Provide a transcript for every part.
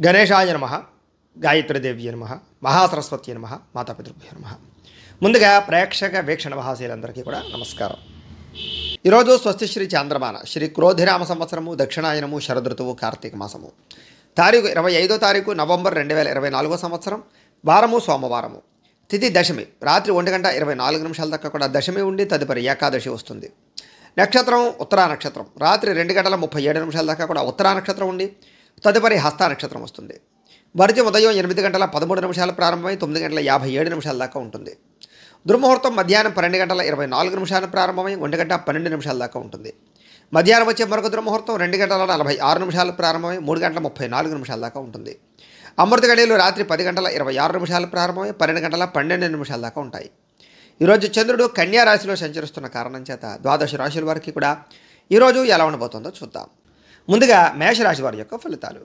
గణేశాయ నమః, గాయత్రీదేవ్య నమః, మహాసరస్వతి నమః, మాతాపితృభ్యో నమః. ముందుగా ప్రేక్షక వీక్షణ మహాశీలందరికీ కూడా నమస్కారం. ఈరోజు స్వస్తిశ్రీ చాంద్రమాన శ్రీ క్రోధినామ సంవత్సరము, దక్షిణాయనము, శరదృతువు, కార్తీక మాసము. తారీఖు 25వ తారీఖు నవంబర్ 2024 సంవత్సరం. వారము సోమవారము. తిథి దశమి, రాత్రి 1:24 దాకా కూడా దశమి ఉండి తదుపరి ఏకాదశి వస్తుంది. నక్షత్రం ఉత్తరా నక్షత్రం, రాత్రి 2:37 దాకా కూడా ఉత్తరా నక్షత్రం ఉండి తదుపరి హస్త నక్షత్రం వస్తుంది. వర్జం ఉదయం 8:13 ప్రారంభమై 9:57 దాకా ఉంటుంది. దుర్ముహూర్తం మధ్యాహ్నం 12:24 ప్రారంభమై 1:12 దాకా ఉంటుంది. మధ్యాహ్నం వచ్చే మరొక దుర్ముహూర్తం 2:46 ప్రారంభమై 3:34 దాకా ఉంటుంది. అమృత గడియలు రాత్రి 10:26 ప్రారంభమై 12:12 దాకా ఉంటాయి. ఈరోజు చంద్రుడు కన్యా రాశిలో సంచరిస్తున్న కారణం చేత ద్వాదశ రాశుల వారికి కూడా ఈరోజు ఎలా ఉండబోతుందో చూద్దాం. ముందుగా మేషరాశి వారి యొక్క ఫలితాలు.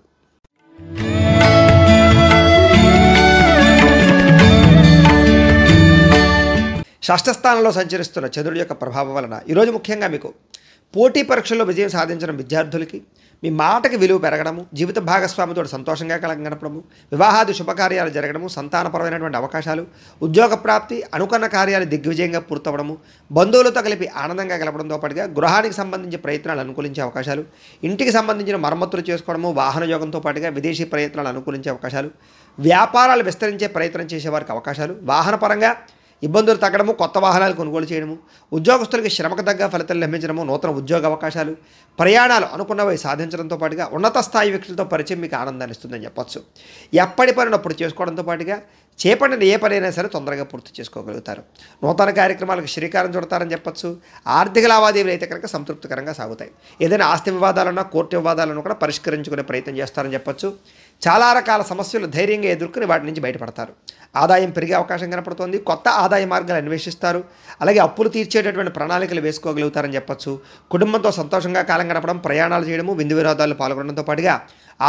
షష్ఠస్థానంలో సంచరిస్తున్న చంద్రుడి యొక్క ప్రభావం వలన ఈరోజు ముఖ్యంగా మీకు పోటీ పరీక్షల్లో విజయం సాధించిన విద్యార్థులకి మీ మాటకి విలువ పెరగడము, జీవిత భాగస్వామితో సంతోషంగా గడపడము, వివాహాది శుభకార్యాలు జరగడము, సంతానపరమైనటువంటి అవకాశాలు, ఉద్యోగ ప్రాప్తి, అనుకున్న కార్యాలు దిగ్విజయంగా పూర్తవడము, బంధువులతో కలిపి ఆనందంగా గడపడంతో పాటుగా గృహానికి సంబంధించి ప్రయత్నాలు అనుకూలించే అవకాశాలు, ఇంటికి సంబంధించిన మరమ్మతులు చేసుకోవడము, వాహన యోగంతో పాటుగా విదేశీ ప్రయత్నాలు అనుకూలించే అవకాశాలు, వ్యాపారాలు విస్తరించే ప్రయత్నం చేసేవారికి అవకాశాలు, వాహనపరంగా ఇబ్బందులు తగ్గడము, కొత్త వాహనాలు కొనుగోలు చేయడము, ఉద్యోగస్తులకి శ్రమకు తగ్గ ఫలితాలు లభించడము, నూతన ఉద్యోగ అవకాశాలు, ప్రయాణాలు అనుకున్నవి సాధించడంతో పాటుగా ఉన్నత స్థాయి వ్యక్తులతో పరిచయం మీకు ఆనందాన్ని ఇస్తుందని చెప్పొచ్చు. ఎప్పటి పనిని అప్పుడు చేసుకోవడంతో పాటుగా చేపట్టిన ఏ పనైనా సరే తొందరగా పూర్తి చేసుకోగలుగుతారు. నూతన కార్యక్రమాలకు శ్రీకారం చుడతారని చెప్పొచ్చు. ఆర్థిక లావాదేవీలు అయితే కనుక సంతృప్తికరంగా సాగుతాయి. ఏదైనా ఆస్తి వివాదాలన్నా, కోర్టు వివాదాలను కూడా పరిష్కరించుకునే ప్రయత్నం చేస్తారని చెప్పొచ్చు. చాలా రకాల సమస్యలు ధైర్యంగా ఎదుర్కొని వాటి నుంచి బయటపడతారు. ఆదాయం పెరిగే అవకాశం కనపడుతోంది. కొత్త ఆదాయ మార్గాలు అన్వేషిస్తారు. అలాగే అప్పులు తీర్చేటటువంటి ప్రణాళికలు వేసుకోగలుగుతారని చెప్పొచ్చు. కుటుంబంతో సంతోషంగా కాలం గడపడం, ప్రయాణాలు చేయడము, విందు వినోదాల్లో పాల్గొనడంతో పాటుగా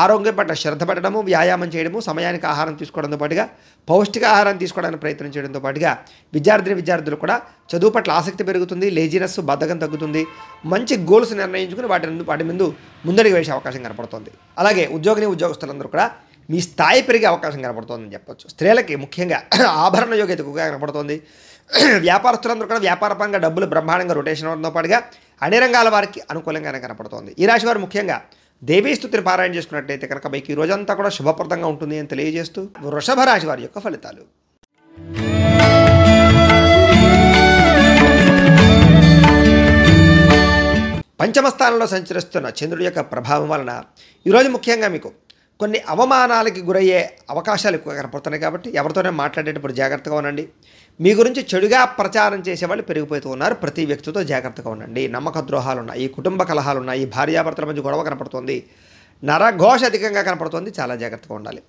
ఆరోగ్యం పట్ల శ్రద్ధ పెట్టడము, వ్యాయామం చేయడము, సమయానికి ఆహారం తీసుకోవడంతో పాటుగా పౌష్టికాహారం తీసుకోవడానికి ప్రయత్నం చేయడంతో పాటుగా విద్యార్థులు కూడా చదువు పట్ల ఆసక్తి పెరుగుతుంది. లేజినెస్, బద్ధకం తగ్గుతుంది. మంచి గోల్స్ నిర్ణయించుకుని వాటి ముందు ముందడుగు వేసే అవకాశం కనపడుతుంది. అలాగే ఉద్యోగస్తులందరూ కూడా మీ స్థాయి పెరిగే అవకాశం కనపడుతోందని చెప్పొచ్చు. స్త్రీలకి ముఖ్యంగా ఆభరణ యోగ్యత ఎక్కువగా కనపడుతోంది. వ్యాపారస్తులందరూ కూడా వ్యాపారపరంగా డబ్బులు బ్రహ్మాండంగా రొటేషన్ అవడంతో పాటుగా అన్ని రంగాల వారికి అనుకూలంగానే కనపడుతోంది. ఈ రాశి వారు ముఖ్యంగా దేవీస్తుతిని పారాయణ చేసుకున్నట్లయితే కనుక మీకు ఈ రోజంతా కూడా శుభప్రదంగా ఉంటుంది అని తెలియజేస్తూ వృషభ రాశి వారి యొక్క ఫలితాలు. పంచమ స్థానంలో సంచరిస్తున్న చంద్రుడి యొక్క ప్రభావం వలన ఈరోజు ముఖ్యంగా మీకు కొన్ని అవమానాలకి గురయ్యే అవకాశాలు ఎక్కువ కనపడుతున్నాయి. కాబట్టి ఎవరితోనే మాట్లాడేటప్పుడు జాగ్రత్తగా ఉండండి. మీ గురించి చెడుగా ప్రచారం చేసేవాళ్ళు పెరిగిపోతూ ఉన్నారు. ప్రతి వ్యక్తితో జాగ్రత్తగా ఉండండి. నమ్మక ద్రోహాలు ఉన్నాయి, కుటుంబ కలహాలు ఉన్నాయి, భార్యాభర్తల మధ్య గొడవ కనపడుతోంది, నరఘోష అధికంగా కనపడుతోంది. చాలా జాగ్రత్తగా ఉండాలి.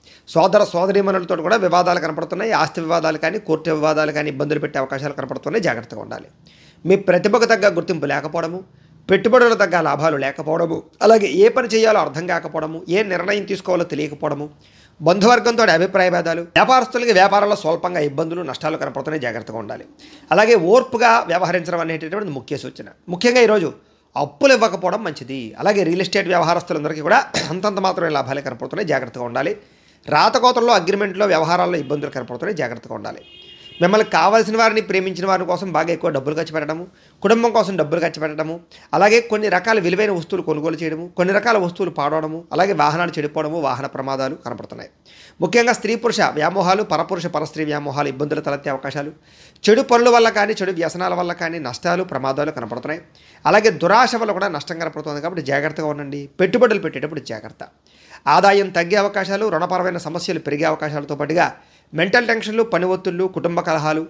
సోదరీమణులతో కూడా వివాదాలు కనపడుతున్నాయి. ఆస్తి వివాదాలు కానీ, కోర్టు వివాదాలు కానీ ఇబ్బందులు పెట్టే అవకాశాలు కనపడుతున్నాయి. జాగ్రత్తగా ఉండాలి. మీ ప్రతిభకు తగ్గ గుర్తింపు లేకపోవడము, పెట్టుబడులు తగ్గ లాభాలు లేకపోవడము, అలాగే ఏ పని చేయాలో అర్థం కాకపోవడము, ఏ నిర్ణయం తీసుకోవాలో తెలియకపోవడము, బంధువర్గంతో అభిప్రాయ భేదాలు, వ్యాపారస్తులకి వ్యాపారంలో స్వల్పంగా ఇబ్బందులు, నష్టాలు కనపడుతున్నాయి. జాగ్రత్తగా ఉండాలి. అలాగే ఓర్పుగా వ్యవహరించడం అనేటటువంటి ముఖ్య సూచన. ముఖ్యంగా ఈరోజు అప్పులు ఇవ్వకపోవడం మంచిది. అలాగే రియల్ ఎస్టేట్ వ్యవహారస్తులందరికీ కూడా అంతంత మాత్రమే లాభాలే కనపడుతున్నాయి. జాగ్రత్తగా ఉండాలి. రాతకోతల్లో, అగ్రిమెంట్లో, వ్యవహారాల్లో ఇబ్బందులు కనపడుతున్నాయి. జాగ్రత్తగా ఉండాలి. మిమ్మల్ని కావాల్సిన వారిని, ప్రేమించిన వారి కోసం బాగా ఎక్కువ డబ్బులు ఖర్చు పెట్టడము, కుటుంబం కోసం డబ్బులు ఖర్చు పెట్టడము, అలాగే కొన్ని రకాల విలువైన వస్తువులు కొనుగోలు చేయడము, కొన్ని రకాల వస్తువులు పాడవడము, అలాగే వాహనాలు చెడిపోవడము, వాహన ప్రమాదాలు కనపడుతున్నాయి. ముఖ్యంగా స్త్రీ పురుష వ్యామోహాలు, పరపురుష పరస్త్రీ వ్యామోహాలు ఇబ్బందులు తలెత్తే అవకాశాలు, చెడు పనుల వల్ల కానీ, చెడు వ్యసనాల వల్ల కానీ నష్టాలు, ప్రమాదాలు కనపడుతున్నాయి. అలాగే దురాశ వల్ల కూడా నష్టం కనపడుతుంది. కాబట్టి జాగ్రత్తగా ఉండండి. పెట్టుబడులు పెట్టేటప్పుడు జాగ్రత్త. ఆదాయం తగ్గే అవకాశాలు, రుణపరమైన సమస్యలు పెరిగే అవకాశాలతో పాటుగా మెంటల్ టెన్షన్లు, పని ఒత్తిళ్లు, కుటుంబ కలహాలు,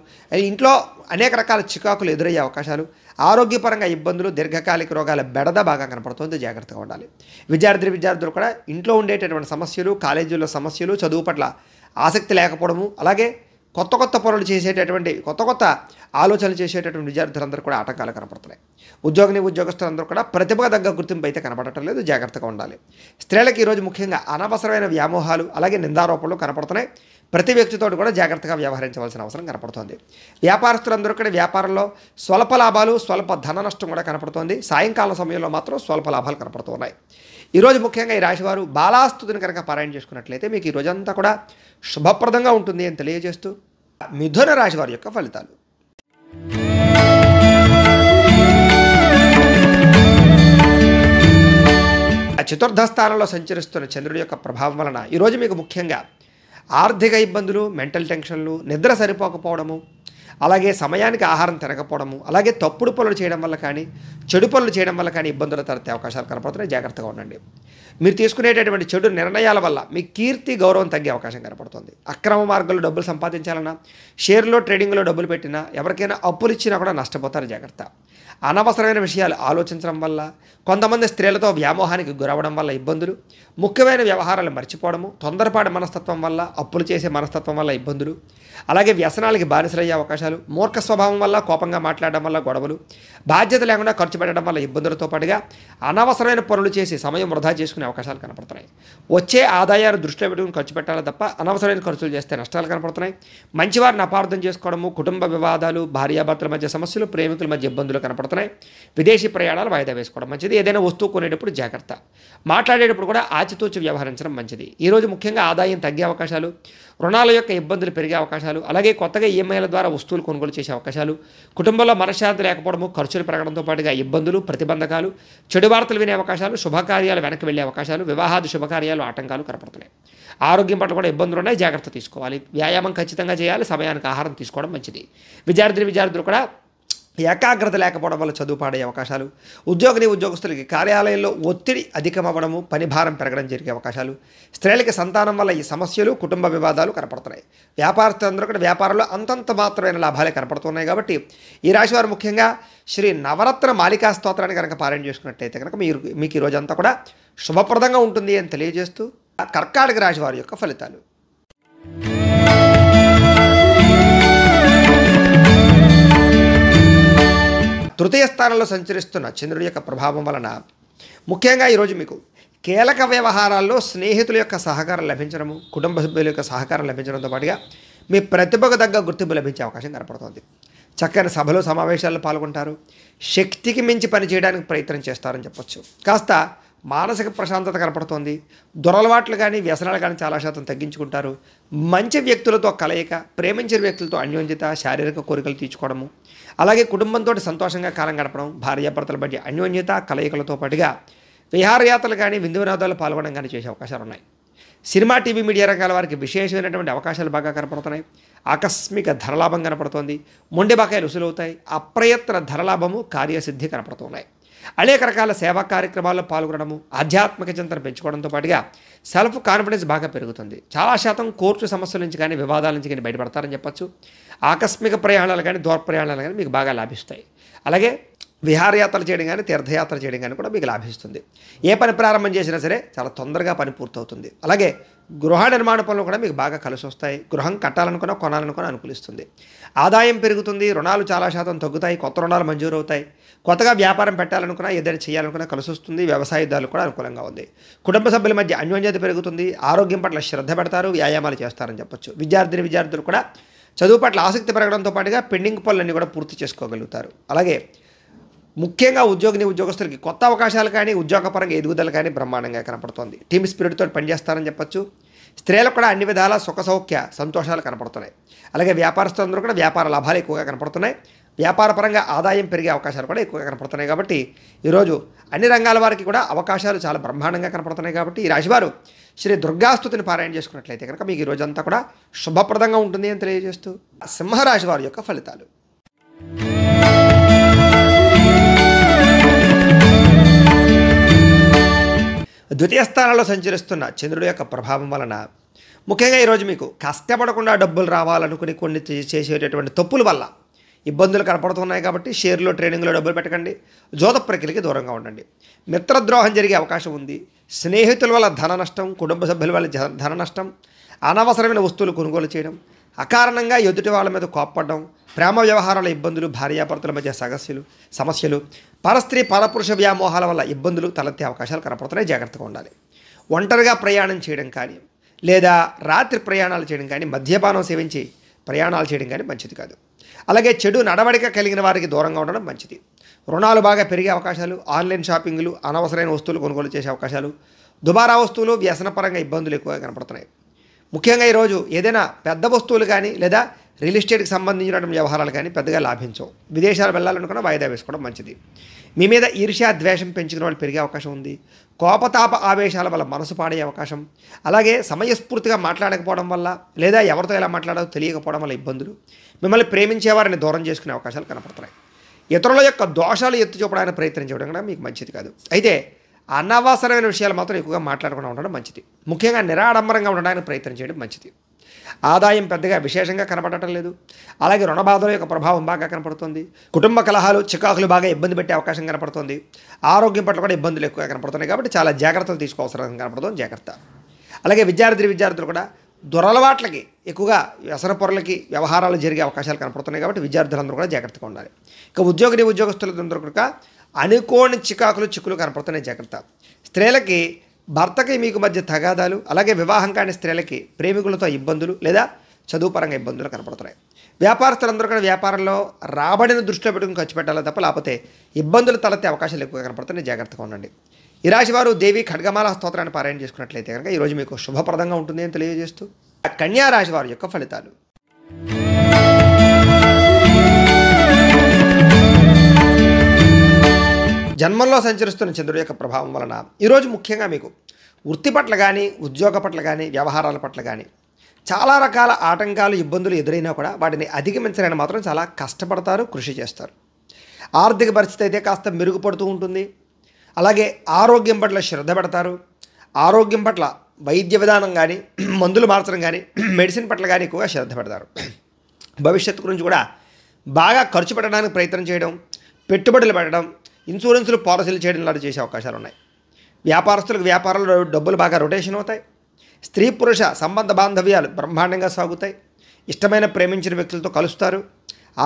ఇంట్లో అనేక రకాల చికాకులు ఎదురయ్యే అవకాశాలు, ఆరోగ్యపరంగా ఇబ్బందులు, దీర్ఘకాలిక రోగాల బెడద బాగా కనపడుతుంది. జాగ్రత్తగా ఉండాలి. విద్యార్థులు కూడా ఇంట్లో ఉండేటటువంటి సమస్యలు, కాలేజీల్లో సమస్యలు, చదువు పట్ల ఆసక్తి లేకపోవడము, అలాగే కొత్త పనులు చేసేటటువంటి కొత్త ఆలోచనలు చేసేటటువంటి విద్యార్థులందరూ కూడా ఆటంకాలు కనపడుతున్నాయి. ఉద్యోగస్తులందరూ కూడా ప్రతిభకు తగ్గ గుర్తింపు అయితే కనపడటం లేదు. జాగ్రత్తగా ఉండాలి. స్త్రీలకు ఈరోజు ముఖ్యంగా అనవసరమైన వ్యామోహాలు, అలాగే నిందారోపణలు కనపడుతున్నాయి. ప్రతి వ్యక్తితో కూడా జాగ్రత్తగా వ్యవహరించవలసిన అవసరం కనపడుతోంది. వ్యాపారస్తులందరూ కూడా వ్యాపారంలో స్వల్ప లాభాలు, స్వల్ప ధన నష్టం కూడా కనపడుతోంది. సాయంకాలం సమయంలో మాత్రం స్వల్ప లాభాలు కనపడుతున్నాయి. ఈరోజు ముఖ్యంగా ఈ రాశివారు బాలాస్తుతిని కనుక పారాయణ చేసుకున్నట్లయితే మీకు ఈ రోజంతా కూడా శుభప్రదంగా ఉంటుంది అని తెలియజేస్తూ మిథున రాశి వారి యొక్క ఫలితాలు. చతుర్థ స్థానంలో సంచరిస్తున్న చంద్రుడి యొక్క ప్రభావం వలన ఈరోజు మీకు ముఖ్యంగా ఆర్థిక ఇబ్బందులు, మెంటల్ టెన్షన్లు, నిద్ర సరిపోకపోవడము, అలాగే సమయానికి ఆహారం తినకపోవడము, అలాగే తప్పుడు పనులు చేయడం వల్ల కానీ, చెడు పనులు చేయడం వల్ల కానీ ఇబ్బందులు తలెత్తే అవకాశాలు కనపడుతున్నాయి. జాగ్రత్తగా ఉండండి. మీరు తీసుకునేటటువంటి చెడు నిర్ణయాల వల్ల మీ కీర్తి, గౌరవం తగ్గే అవకాశం కనపడుతుంది. అక్రమ మార్గంలో డబ్బులు సంపాదించాలన్నా, షేర్లో ట్రేడింగ్లో డబ్బులు పెట్టినా, ఎవరికైనా అప్పులు ఇచ్చినా కూడా నష్టపోతారు. జాగ్రత్త. అనవసరమైన విషయాలు ఆలోచించడం వల్ల, కొంతమంది స్త్రీలతో వ్యామోహానికి గురవడం వల్ల ఇబ్బందులు, ముఖ్యమైన వ్యవహారాలు మర్చిపోవడము, తొందరపాటు మనస్తత్వం వల్ల, అప్పులు చేసే మనస్తత్వం వల్ల ఇబ్బందులు, అలాగే వ్యసనాలకి బానిసలయ్యే అవకాశాలు, మూర్ఖ స్వభావం వల్ల, కోపంగా మాట్లాడడం వల్ల గొడవలు, బాధ్యత లేకుండా ఖర్చు పెట్టడం వల్ల ఇబ్బందులతో పాటుగా అనవసరమైన పనులు చేసి సమయం వృధా చేసుకునే అవకాశాలు కనపడుతున్నాయి. వచ్చే ఆదాయాన్ని దృష్టిలో పెట్టుకుని ఖర్చు పెట్టాలి తప్ప అనవసరమైన ఖర్చులు చేస్తే నష్టాలు కనపడుతున్నాయి. మంచివారిని అపార్థం చేసుకోవడము, కుటుంబ వివాదాలు, భార్యాభర్తల మధ్య సమస్యలు, ప్రేమికుల మధ్య ఇబ్బందులు కనపడుతున్నాయి. విదేశీ ప్రయాణాలు వాయిదా వేసుకోవడం మంచిది. ఏదైనా వస్తువు కొనేటప్పుడు జాగ్రత్త. మాట్లాడేటప్పుడు కూడా ఆచితూచి వ్యవహరించడం మంచిది. ఈరోజు ముఖ్యంగా ఆదాయం తగ్గే అవకాశాలు, రుణాల యొక్క ఇబ్బందులు పెరిగే అవకాశాలు, అలాగే కొత్తగా ఈఎంఐల ద్వారా వస్తువులు కొనుగోలు చేసే అవకాశాలు, కుటుంబంలో మనశ్శాంతి లేకపోవడము, ఖర్చులు పెరగడంతో పాటుగా ఇబ్బందులు, ప్రతిబంధకాలు, చెడు వార్తలు వినే అవకాశాలు, శుభకార్యాలు వెనక్కి వెళ్ళే అవకాశాలు, వివాహాది శుభకార్యాలు ఆటంకాలు కనపడుతున్నాయి. ఆరోగ్యం పట్ల కూడా ఇబ్బందులు ఉన్నాయి. జాగ్రత్త తీసుకోవాలి. వ్యాయామం ఖచ్చితంగా చేయాలి. సమయానికి ఆహారం తీసుకోవడం మంచిది. విద్యార్థులు కూడా ఏకాగ్రత లేకపోవడం వల్ల చదువు పాడే అవకాశాలు, ఉద్యోగస్తులకి కార్యాలయంలో ఒత్తిడి అధికమవ్వడము, పని భారం పెరగడం జరిగే అవకాశాలు, స్త్రీలకి సంతానం వల్ల ఈ సమస్యలు, కుటుంబ వివాదాలు కనపడుతున్నాయి. వ్యాపారస్తులందరూ కూడా వ్యాపారంలో అంతంత మాత్రమైన లాభాలే కనపడుతున్నాయి. కాబట్టి ఈ రాశి వారు ముఖ్యంగా శ్రీ నవరత్న మాలికా స్తోత్రాన్ని కనుక పారాయణ చేసుకున్నట్టయితే కనుక మీకు ఈ రోజంతా కూడా శుభప్రదంగా ఉంటుంది అని తెలియజేస్తూ కర్కాటక రాశి వారి యొక్క ఫలితాలు. తృతీయ స్థానంలో సంచరిస్తున్న చంద్రుడి యొక్క ప్రభావం వలన ముఖ్యంగా ఈరోజు మీకు కీలక వ్యవహారాల్లో స్నేహితుల యొక్క సహకారం లభించడము, కుటుంబ సభ్యుల యొక్క సహకారం లభించడంతో పాటుగా మీ ప్రతిభకు తగ్గ గుర్తింపు లభించే అవకాశం కనపడుతుంది. చక్కని సభలు, సమావేశాల్లో పాల్గొంటారు. శక్తికి మించి పనిచేయడానికి ప్రయత్నం చేస్తారని చెప్పొచ్చు. కాస్త మానసిక ప్రశాంతత కనపడుతోంది. దురలవాట్లు కానీ, వ్యసనాలు కానీ చాలా శాతం తగ్గించుకుంటారు. మంచి వ్యక్తులతో కలయిక, ప్రేమించిన వ్యక్తులతో అన్యోన్యత, శారీరక కోరికలు తీర్చుకోవడము, అలాగే కుటుంబంతో సంతోషంగా కాలం గడపడం, భార్యాభర్తల మధ్య అన్యోన్యత, కలయికలతో పాటుగా విహారయాత్రలు కానీ, విందు వినోదాలు పాల్గొనడం కానీ చేసే అవకాశాలు ఉన్నాయి. సినిమా, టీవీ, మీడియా రంగాల వారికి విశేషమైనటువంటి అవకాశాలు బాగా కనపడుతున్నాయి. ఆకస్మిక ధనలాభం కనపడుతోంది. మొండి బకాయిలు వసూలవుతాయి. అప్రయత్న ధనలాభము, కార్యసిద్ధి కనపడుతున్నాయి. అనేక రకాల సేవా కార్యక్రమాల్లో పాల్గొనడము, ఆధ్యాత్మిక చింతన పెంచుకోవడంతో పాటుగా సెల్ఫ్ కాన్ఫిడెన్స్ బాగా పెరుగుతుంది. చాలా శాతం కోర్టు సమస్యల నుంచి కానీ, వివాదాల నుంచి కానీ బయటపడతారని చెప్పచ్చు. ఆకస్మిక ప్రయాణాలు కానీ, దూర ప్రయాణాలు కానీ మీకు బాగా లాభిస్తాయి. అలాగే విహారయాత్రలు చేయడం కానీ, తీర్థయాత్ర చేయడం కానీ కూడా మీకు లాభిస్తుంది. ఏ పని ప్రారంభం చేసినా సరే చాలా తొందరగా పని పూర్తవుతుంది. అలాగే గృహ నిర్మాణ పనులు కూడా మీకు బాగా కలిసి వస్తాయి. గృహం కట్టాలనుకున్నా, కొనాలనుకున్నా అనుకూలిస్తుంది. ఆదాయం పెరుగుతుంది. రుణాలు చాలా శాతం తగ్గుతాయి. కొత్త రుణాలు మంజూరు అవుతాయి. కొత్తగా వ్యాపారం పెట్టాలనుకున్నా, ఏదైనా చేయాలనుకున్నా కలిసి వస్తుంది. వ్యవసాయదారులు కూడా అనుకూలంగా ఉంది. కుటుంబ సభ్యుల మధ్య అన్యోన్యత పెరుగుతుంది. ఆరోగ్యం పట్ల శ్రద్ధ పెడతారు. వ్యాయామాలు చేస్తారని చెప్పొచ్చు. విద్యార్థులు కూడా చదువు పట్ల ఆసక్తి పెరగడంతో పాటుగా పెండింగ్ పనులన్నీ కూడా పూర్తి చేసుకోగలుగుతారు. అలాగే ముఖ్యంగా ఉద్యోగస్తులకి కొత్త అవకాశాలు కానీ, ఉద్యోగపరంగా ఎదుగుదల కానీ బ్రహ్మాండంగా కనపడుతోంది. టీమ్ స్పిరిట్తో పనిచేస్తారని చెప్పొచ్చు. స్త్రీలకు కూడా అన్ని విధాల సుఖ సౌఖ్య సంతోషాలు కనపడుతున్నాయి. అలాగే వ్యాపారస్తులందరూ కూడా వ్యాపార లాభాలు ఎక్కువగా కనపడుతున్నాయి. వ్యాపారపరంగా ఆదాయం పెరిగే అవకాశాలు కూడా ఎక్కువగా కనపడుతున్నాయి. కాబట్టి ఈరోజు అన్ని రంగాల వారికి కూడా అవకాశాలు చాలా బ్రహ్మాండంగా కనపడుతున్నాయి. కాబట్టి ఈ రాశివారు శ్రీ దుర్గాస్తుతిని పారాయణ చేసుకున్నట్లయితే కనుక మీకు ఈ రోజంతా కూడా శుభప్రదంగా ఉంటుంది అని తెలియజేస్తూ సింహరాశి వారి యొక్క ఫలితాలు. ద్వితీయ స్థానంలో సంచరిస్తున్న చంద్రుడి యొక్క ప్రభావం వలన ముఖ్యంగా ఈరోజు మీకు కష్టపడకుండా డబ్బులు రావాలనుకుని కొన్ని చేసేటటువంటి తప్పుల వల్ల ఇబ్బందులు కనపడుతున్నాయి. కాబట్టి షేర్లో, ట్రేడింగ్లో డబ్బులు పెట్టకండి. జోద ప్రక్రియకి దూరంగా ఉండండి. మిత్రద్రోహం జరిగే అవకాశం ఉంది. స్నేహితుల వల్ల ధన నష్టం, కుటుంబ సభ్యుల వల్ల ధన నష్టం, అనవసరమైన వస్తువులు కొనుగోలు చేయడం, అకారణంగా ఎదుటి వాళ్ళ మీద కోప్పడడం, ప్రేమ వ్యవహారాల ఇబ్బందులు, భార్యాభర్తల మధ్య సమస్యలు, పరస్త్రీ పరపురుష వ్యామోహాల వల్ల ఇబ్బందులు తలెత్తే అవకాశాలు కనపడుతున్నాయి. జాగ్రత్తగా ఉండాలి. ఒంటరిగా ప్రయాణం చేయడం కానీ, లేదా రాత్రి ప్రయాణాలు చేయడం కానీ, మద్యపానం సేవించి ప్రయాణాలు చేయడం కానీ మంచిది కాదు. అలాగే చెడు నడవడిక కలిగిన వారికి దూరంగా ఉండడం మంచిది. రుణాలు బాగా పెరిగే అవకాశాలు, ఆన్లైన్ షాపింగ్లు, అనవసరమైన వస్తువులు కొనుగోలు చేసే అవకాశాలు, దుబారా వస్తువులు, వ్యసనపరంగా ఇబ్బందులు ఎక్కువగా కనపడుతున్నాయి. ముఖ్యంగా ఈరోజు ఏదైనా పెద్ద వస్తువులు కానీ లేదా రియల్ ఎస్టేట్కి సంబంధించినటువంటి వ్యవహారాలు కానీ పెద్దగా లాభించవు. విదేశాలు వెళ్ళాలనుకున్న వాయిదా వేసుకోవడం మంచిది. మీ మీద ఈర్ష్య ద్వేషం పెంచుకునే వాళ్ళు పెరిగే అవకాశం ఉంది. కోపతాప ఆవేశాల వల్ల మనసు పాడే అవకాశం, అలాగే సమయస్ఫూర్తిగా మాట్లాడకపోవడం వల్ల లేదా ఎవరితో ఎలా మాట్లాడాలో తెలియకపోవడం వల్ల ఇబ్బందులు, మిమ్మల్ని ప్రేమించేవారిని దూరం చేసుకునే అవకాశాలు కనపడుతున్నాయి. ఇతరుల యొక్క దోషాలు ఎత్తి చూపడానికి ప్రయత్నం చేయడం కూడా మీకు మంచిది కాదు. అయితే అనవసరమైన విషయాలు మాత్రం ఎక్కువగా మాట్లాడకుండా ఉండడం మంచిది. ముఖ్యంగా నిరాడంబరంగా ఉండడానికి ప్రయత్నం చేయడం మంచిది. ఆదాయం పెద్దగా విశేషంగా కనపడటం లేదు. అలాగే రుణ బాధల యొక్క ప్రభావం బాగా కనపడుతుంది. కుటుంబ కలహాలు, చికాకులు బాగా ఇబ్బంది పెట్టే అవకాశం కనపడుతుంది. ఆరోగ్యం పట్ల కూడా ఇబ్బందులు ఎక్కువగా కనపడుతున్నాయి. కాబట్టి చాలా జాగ్రత్తలు తీసుకోవాల్సిన కనపడుతుంది. జాగ్రత్త. అలాగే విద్యార్థులు కూడా దురలవాట్లకి ఎక్కువగా వ్యసన పొరలకి వ్యవహారాలు జరిగే అవకాశాలు కనపడుతున్నాయి. కాబట్టి విద్యార్థులందరూ కూడా జాగ్రత్తగా ఉండాలి. ఇక ఉద్యోగస్తులందరూ కూడా అనుకోని చిక్కులు కనపడుతున్నాయి. జాగ్రత్త. స్త్రీలకి భర్తకి మీకు మధ్య తగాదాలు, అలాగే వివాహం కాని స్త్రీలకి ప్రేమికులతో ఇబ్బందులు లేదా చదువుపరంగా ఇబ్బందులు కనపడుతున్నాయి. వ్యాపారస్తులందరూ కూడా వ్యాపారంలో రాబడిని దృష్టిలో పెట్టుకుని ఖర్చు పెట్టాలి తప్ప లేకపోతే ఇబ్బందులు తలెత్తే అవకాశాలు ఎక్కువగా కనపడుతున్నాయి. జాగ్రత్తగా ఉండండి. ఈ రాశి వారు దేవి ఖడ్గమాల స్తోత్రాన్ని పారాయణ చేసుకున్నట్లయితే కనుక ఈరోజు మీకు శుభప్రదంగా ఉంటుంది అని తెలియజేస్తూ కన్యా రాశి వారి యొక్క ఫలితాలు. జన్మంలో సంచరిస్తున్న చంద్రుడి యొక్క ప్రభావం వలన ఈరోజు ముఖ్యంగా మీకు వృత్తి పట్ల కానీ, ఉద్యోగ పట్ల కానీ, వ్యవహారాల పట్ల కానీ చాలా రకాల ఆటంకాలు, ఇబ్బందులు ఎదురైనా కూడా వాటిని అధిగమించడానికి మాత్రం చాలా కష్టపడతారు, కృషి చేస్తారు. ఆర్థిక పరిస్థితి అయితే కాస్త మెరుగుపడుతూ ఉంటుంది. అలాగే ఆరోగ్యం పట్ల శ్రద్ధ పెడతారు. ఆరోగ్యం పట్ల వైద్య విధానం కానీ, మందులు మార్చడం కానీ, మెడిసిన్ పట్ల కానీ ఎక్కువగా శ్రద్ధ పెడతారు. భవిష్యత్తు గురించి కూడా బాగా ఖర్చు పెట్టడానికి ప్రయత్నం చేయడం, పెట్టుబడులు పెట్టడం, ఇన్సూరెన్సులు, పాలసీలు చేయడం లాంటి చేసే అవకాశాలు ఉన్నాయి. వ్యాపారస్తులకు వ్యాపారాల్లో డబ్బులు బాగా రొటేషన్ అవుతాయి. స్త్రీ పురుష సంబంధ బాంధవ్యాలు బ్రహ్మాండంగా సాగుతాయి. ఇష్టమైన ప్రేమించిన వ్యక్తులతో కలుస్తారు.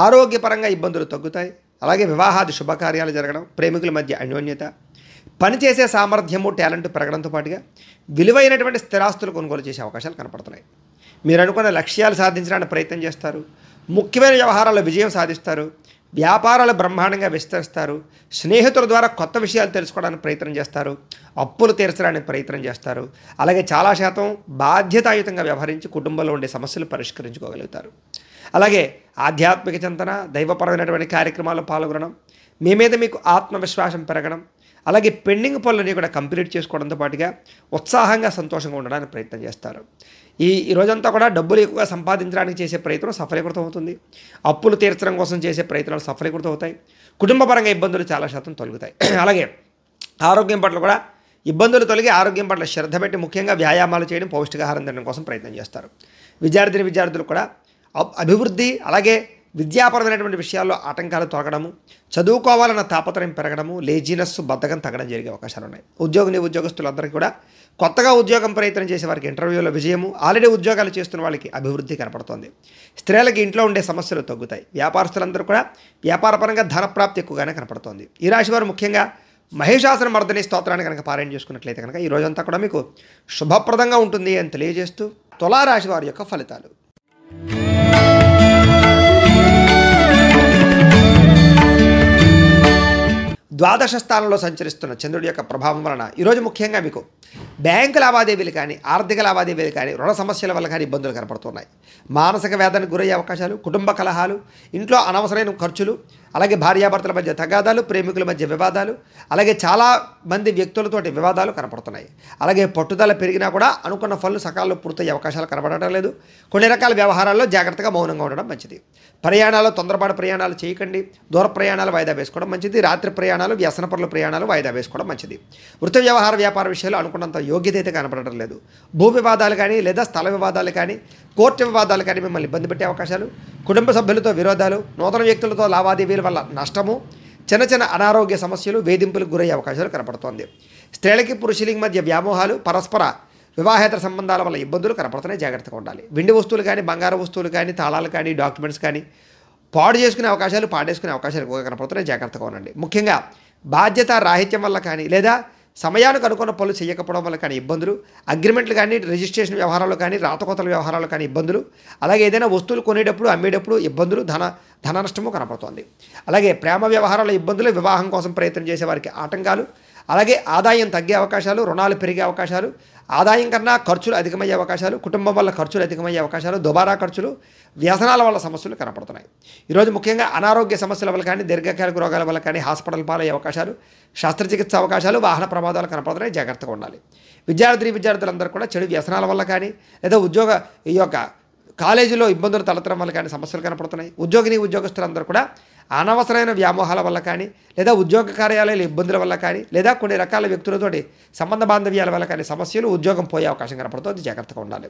ఆరోగ్యపరంగా ఇబ్బందులు తగ్గుతాయి. అలాగే వివాహాది శుభకార్యాలు జరగడం, ప్రేమికుల మధ్య అన్యోన్యత, పనిచేసే సామర్థ్యము, టాలెంట్ పెరగడంతో పాటుగా విలువైనటువంటి స్థిరాస్తులు కొనుగోలు చేసే అవకాశాలు కనపడుతున్నాయి. మీరు అనుకున్న లక్ష్యాలు సాధించడానికి ప్రయత్నం చేస్తారు. ముఖ్యమైన వ్యవహారాల్లో విజయం సాధిస్తారు. వ్యాపారాలు బ్రహ్మాండంగా విస్తరిస్తారు. స్నేహితుల ద్వారా కొత్త విషయాలు తెలుసుకోవడానికి ప్రయత్నం చేస్తారు. అప్పులు తీర్చడానికి ప్రయత్నం చేస్తారు. అలాగే చాలా శాతం బాధ్యతాయుతంగా వ్యవహరించి కుటుంబంలో ఉండే సమస్యలు పరిష్కరించుకోగలుగుతారు. అలాగే ఆధ్యాత్మిక చింతన, దైవపరమైనటువంటి కార్యక్రమాల్లో పాల్గొనడం, మీ మీద మీకు ఆత్మవిశ్వాసం పెరగడం, అలాగే పెండింగ్ పనులని కూడా కంప్లీట్ చేసుకోవడంతో పాటుగా ఉత్సాహంగా, సంతోషంగా ఉండడానికి ప్రయత్నం చేస్తారు. ఈ రోజంతా కూడా డబ్బులు ఎక్కువగా సంపాదించడానికి చేసే ప్రయత్నం సఫలీకృతం అవుతుంది. అప్పులు తీర్చడం కోసం చేసే ప్రయత్నాలు సఫలీకృతం అవుతాయి. కుటుంబపరంగా ఇబ్బందులు చాలా శాతం తొలగుతాయి. అలాగే ఆరోగ్యం పట్ల కూడా ఇబ్బందులు తొలగి ఆరోగ్యం పట్ల శ్రద్ధ పెట్టి ముఖ్యంగా వ్యాయామాలు చేయడం, పౌష్టికాహారం తినడం కోసం ప్రయత్నం చేస్తారు. విద్యార్థులు కూడా అభివృద్ధి, అలాగే విద్యాపరమైనటువంటి విషయాల్లో ఆటంకాలు తొలగడము, చదువుకోవాలన్న తాపత్రయం పెరగడము, లేజినెస్, బద్ధకం తగ్గడం జరిగే అవకాశాలు ఉన్నాయి. ఉద్యోగస్తులందరికీ కూడా కొత్తగా ఉద్యోగం ప్రయత్నం చేసే వారికి ఇంటర్వ్యూలో విజయము, ఆల్రెడీ ఉద్యోగాలు చేస్తున్న వాళ్ళకి అభివృద్ధి కనపడుతోంది. స్త్రీలకి ఇంట్లో ఉండే సమస్యలు తగ్గుతాయి. వ్యాపారస్తులందరూ కూడా వ్యాపారపరంగా ధనప్రాప్తి ఎక్కువగానే కనపడుతోంది. ఈ రాశి వారు ముఖ్యంగా మహిషాసుర మర్దిని స్తోత్రాన్ని కనుక పారాయణ చేసుకున్నట్లయితే కనుక ఈ రోజంతా కూడా మీకు శుభప్రదంగా ఉంటుంది అని తెలియజేస్తూ తులారాశి వారి యొక్క ఫలితాలు. ద్వాదశ స్థానంలో సంచరిస్తున్న చంద్రుడి యొక్క ప్రభావం వలన ఈరోజు ముఖ్యంగా మీకు బ్యాంకు లావాదేవీలు కానీ, ఆర్థిక లావాదేవీలు కానీ, రుణ సమస్యల వల్ల కానీ ఇబ్బందులు కనపడుతున్నాయి. మానసిక వేదనకు గురయ్యే అవకాశాలు, కుటుంబ కలహాలు, ఇంట్లో అనవసరమైన ఖర్చులు, అలాగే భార్యాభర్తల మధ్య తగాదాలు, ప్రేమికుల మధ్య వివాదాలు, అలాగే చాలా మంది వ్యక్తులతోటి వివాదాలు కనపడుతున్నాయి. అలాగే పట్టుదల పెరిగినా కూడా అనుకున్న పనులు సకాలంలో పూర్తయ్యే అవకాశాలు కనబడటం లేదు. కొన్ని రకాల వ్యవహారాల్లో జాగ్రత్తగా మౌనంగా ఉండడం మంచిది. ప్రయాణాలు, తొందరపాటు ప్రయాణాలు చేయకండి. దూర ప్రయాణాలు వాయిదా వేసుకోవడం మంచిది. రాత్రి ప్రయాణాలు, వ్యసనపరుల ప్రయాణాలు వాయిదా వేసుకోవడం మంచిది. వృత్తి వ్యవహార వ్యాపార విషయాలు అనుకున్నంత యోగ్యత అయితే కనపడటం లేదు. భూ వివాదాలు కానీ లేదా స్థల వివాదాలు కానీ, కోర్టు వివాదాలు కానీ మిమ్మల్ని ఇబ్బంది పెట్టే అవకాశాలు, కుటుంబ సభ్యులతో విరోధాలు, నూతన వ్యక్తులతో లావాదేవీల వల్ల నష్టము, చిన్న అనారోగ్య సమస్యలు, వేధింపులకు గురయ్యే అవకాశాలు కనపడుతోంది. స్త్రీలకి పురుషులకి మధ్య వ్యామోహాలు, పరస్పర వివాహేతర సంబంధాల వల్ల ఇబ్బందులు కనపడుతున్నాయి. జాగ్రత్తగా ఉండాలి. వెండి వస్తువులు కానీ, బంగారు వస్తువులు కానీ, తాళాలు కానీ, డాక్యుమెంట్స్ కానీ పాడేసుకునే అవకాశాలు ఎక్కువగా కనపడుతున్నాయి. జాగ్రత్తగా ఉండండి. ముఖ్యంగా బాధ్యత రాహిత్యం వల్ల కానీ లేదా సమయానికి అనుకున్న పనులు చేయకపోవడం వల్ల కానీ ఇబ్బందులు, అగ్రిమెంట్లు కానీ, రిజిస్ట్రేషన్ వ్యవహారాలు కానీ, రాతకోతల వ్యవహారాలు కానీ ఇబ్బందులు, అలాగే ఏదైనా వస్తువులు కొనేటప్పుడు అమ్మేటప్పుడు ఇబ్బందులు, ధన నష్టము కనపడుతోంది. అలాగే ప్రేమ వ్యవహారాల ఇబ్బందులు, వివాహం కోసం ప్రయత్నం చేసే వారికి ఆటంకాలు, అలాగే ఆదాయం తగ్గే అవకాశాలు, రుణాలు పెరిగే అవకాశాలు, ఆదాయం కన్నా ఖర్చులు అధికమయ్యే అవకాశాలు, కుటుంబం వల్ల ఖర్చులు అధికమయ్యే అవకాశాలు, దుబారా ఖర్చులు, వ్యసనాల వల్ల సమస్యలు కనపడుతున్నాయి. ఈరోజు ముఖ్యంగా అనారోగ్య సమస్యల వల్ల కానీ, దీర్ఘకాలిక రోగాల వల్ల కానీ హాస్పిటల్ పాలయ్యే అవకాశాలు, శస్త్రచికిత్స అవకాశాలు, వాహన ప్రమాదాలు కనపడుతున్నాయి. జాగ్రత్తగా ఉండాలి. విద్యార్థులందరూ కూడా చెడు వ్యసనాల వల్ల కానీ, లేదా ఈ యొక్క కాలేజీలో ఇబ్బందులు తలెత్తడం వల్ల కానీ సమస్యలు కనపడుతున్నాయి. ఉద్యోగస్తులందరూ కూడా అనవసరమైన వ్యామోహాల వల్ల కానీ, లేదా ఉద్యోగ కార్యాలయాల ఇబ్బందుల వల్ల కానీ, లేదా కొన్ని రకాల వ్యక్తులతోటి సంబంధ బాంధవ్యాల వల్ల కానీ సమస్యలు, ఉద్యోగం పోయే అవకాశం కనపడుతుంది. జాగ్రత్తగా ఉండాలి.